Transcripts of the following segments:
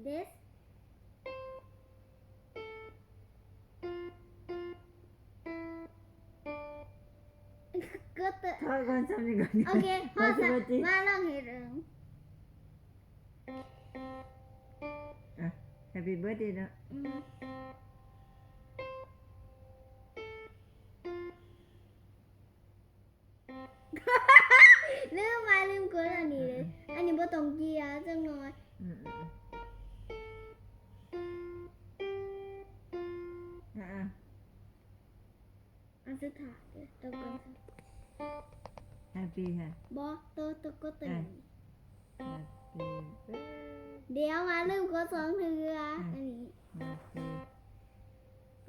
thisก็ตถอยก่อนซ้ำนี่ก่อน โอเคพอซะมาลองเฮ็ดเองHappy birthday เนาะลืมกดอันนี้เลยอันนี้บ่ต้องเกียร์จังน้อยอันสุดท้ายต้องกด Happy ค่ะ บ่ต้องกดตัวนี้ Happy เดี๋ยวมาลืมกด2เทื่ออันนี้ Happy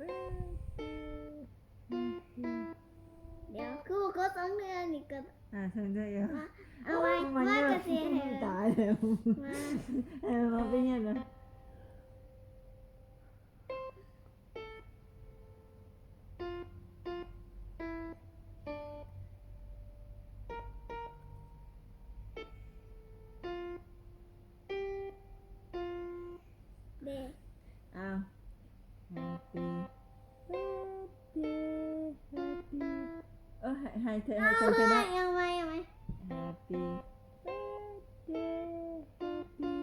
birthday เดี๋ยวคือบ่กด2เทื่อนี่ก็ส่งได้อยู่เอาไว้มาก็สิให้ ตายแล้ว มาเป็นยังไงอ้าว Happy birthday Happy ให้เธอให้ฉันชนะ เอาไว้ Happy birthday Happy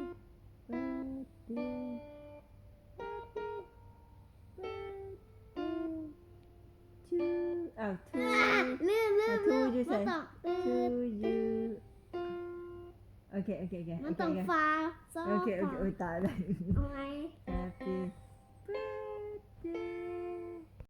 birthday to ลืม to you บ่ say ต้อง to you Okay มันต้องฟ้าซอ Okay โอ้ยตายแล้ว เอาไว้ Happy birthday